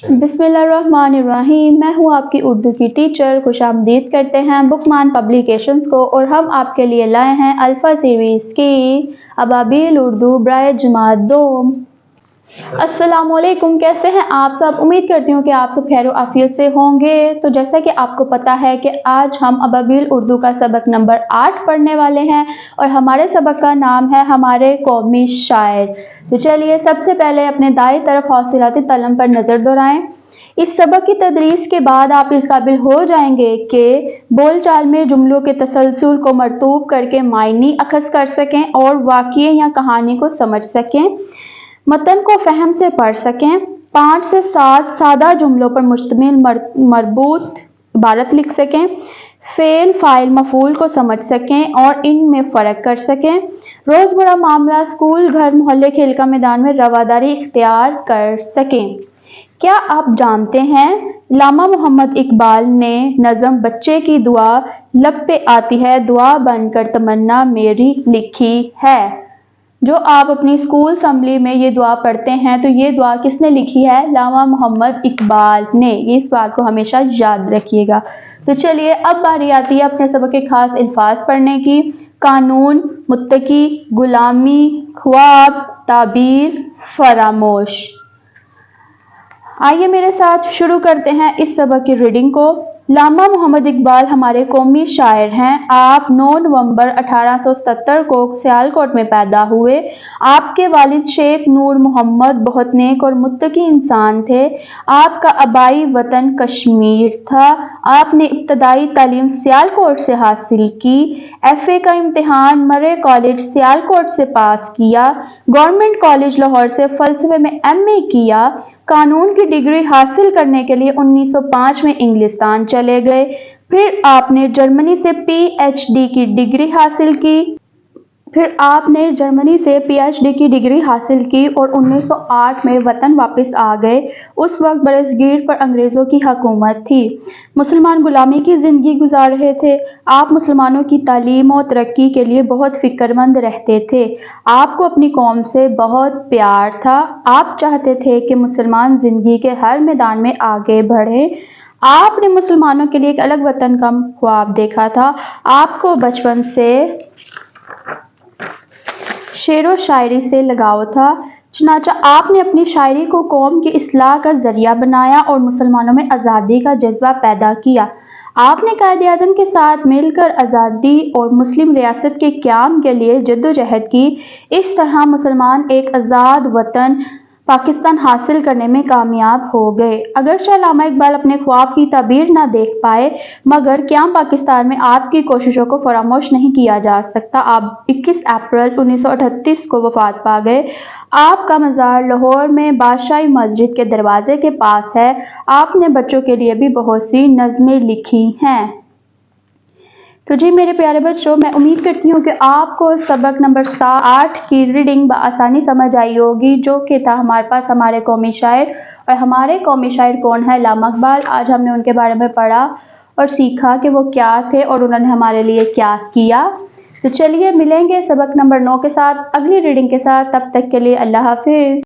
बिस्मिल्लाहिर्रहमानिर्रहीम। मैं हूँ आपकी उर्दू की टीचर। खुश आमदीद करते हैं बुकमान पब्लिकेशंस को, और हम आपके लिए लाए हैं अल्फ़ा सीरीज़ की अबाबिल उर्दू ब्राए जमात दोम। अस्सलामुअलैकुम, कैसे हैं आप सब? उम्मीद करती हूँ कि आप सब खैर आफियत से होंगे। तो जैसा कि आपको पता है कि आज हम अबाबिल उर्दू का सबक नंबर 8 पढ़ने वाले हैं, और हमारे सबक का नाम है हमारे कौमी शायर। तो चलिए सबसे पहले अपने दाएं तरफ हौसलाती तलम पर नज़र दौड़ाएं। इस सबक की तदरीस के बाद आप इस काबिल हो जाएंगे कि बोलचाल में जुमलों के तसलसल को मरतूब करके मायनी अखज़ कर सकें और वाक़ये या कहानी को समझ सकें, मतन को फ़हम से पढ़ सकें, 5 से 7 सादा जुमलों पर मुश्तमिल मरबूत इबारत लिख सकें, फ़ेल फ़ाइल मफ़ूल को समझ सकें और इनमें फ़र्क कर सकें, रोज़मर्रा मामला स्कूल घर मोहल्ले खेल का मैदान में रवादारी इख्तियार कर सकें। क्या आप जानते हैं अल्लामा मोहम्मद इकबाल ने नज़म बच्चे की दुआ लब पे आती है दुआ बनकर तमन्ना मेरी लिखी है। जो आप अपनी स्कूल असम्बली में ये दुआ पढ़ते हैं, तो ये दुआ किसने लिखी है? अल्लामा मोहम्मद इकबाल ने। इस बात को हमेशा याद रखिएगा। तो चलिए अब बारी आती है अपने सबक के खास अल्फाज पढ़ने की। कानून, मुत्तकी, गुलामी, ख्वाब, ताबीर, फरामोश। आइए मेरे साथ शुरू करते हैं इस सबक की रीडिंग को। अल्लामा मोहम्मद इकबाल हमारे कौमी शायर हैं। आप 9 नवंबर 1877 को सियालकोट में पैदा हुए। आपके वालिद शेख नूर मोहम्मद बहुत नेक और मुत्तकी इंसान थे। आपका आबाई वतन कश्मीर था। आपने इब्तदाई तालीम सियालकोट से हासिल की। FA का इम्तिहान मरे कॉलेज सियालकोट से पास किया। गवर्नमेंट कॉलेज लाहौर से फ़लसफ़े में MA किया। कानून की डिग्री हासिल करने के लिए 1905 में इंग्लिस्तान चले गए। फिर आपने जर्मनी से PhD की डिग्री हासिल की और 1908 में वतन वापस आ गए। उस वक्त बरसगीर पर अंग्रेज़ों की हुकूमत थी। मुसलमान गुलामी की ज़िंदगी गुजार रहे थे। आप मुसलमानों की तालीम और तरक्की के लिए बहुत फ़िक्रमंद रहते थे। आपको अपनी कौम से बहुत प्यार था। आप चाहते थे कि मुसलमान ज़िंदगी के हर मैदान में आगे बढ़ें। आपने मुसलमानों के लिए एक अलग वतन का ख्वाब देखा था। आपको बचपन से शेर व शायरी से लगाव था, चुनांचे आपने अपनी शायरी को कौम की इस्लाह का जरिया बनाया और मुसलमानों में आज़ादी का जज्बा पैदा किया। आपने कायद-ए-आज़म के साथ मिलकर आज़ादी और मुस्लिम रियासत के क़याम के लिए जद्दोजहद की। इस तरह मुसलमान एक आज़ाद वतन पाकिस्तान हासिल करने में कामयाब हो गए। अगरचे अल्लामा इकबाल अपने ख्वाब की ताबीर ना देख पाए, मगर क़याम पाकिस्तान में आपकी कोशिशों को फरामोश नहीं किया जा सकता। आप 21 अप्रैल 1938 को वफ़ात पा गए। आपका मज़ार लाहौर में बादशाही मस्जिद के दरवाजे के पास है। आपने बच्चों के लिए भी बहुत सी नज़में लिखी हैं। तो जी मेरे प्यारे बच्चों, मैं उम्मीद करती हूँ कि आपको सबक नंबर 8 की रीडिंग बआसानी समझ आई होगी, जो कि था हमारे पास हमारे कौमी शायर। और हमारे कौमी शायर कौन है? अल्लामा इकबाल। आज हमने उनके बारे में पढ़ा और सीखा कि वो क्या थे और उन्होंने हमारे लिए क्या किया। तो चलिए मिलेंगे सबक नंबर 9 के साथ, अगली रीडिंग के साथ। तब तक के लिए अल्लाह हाफिज़।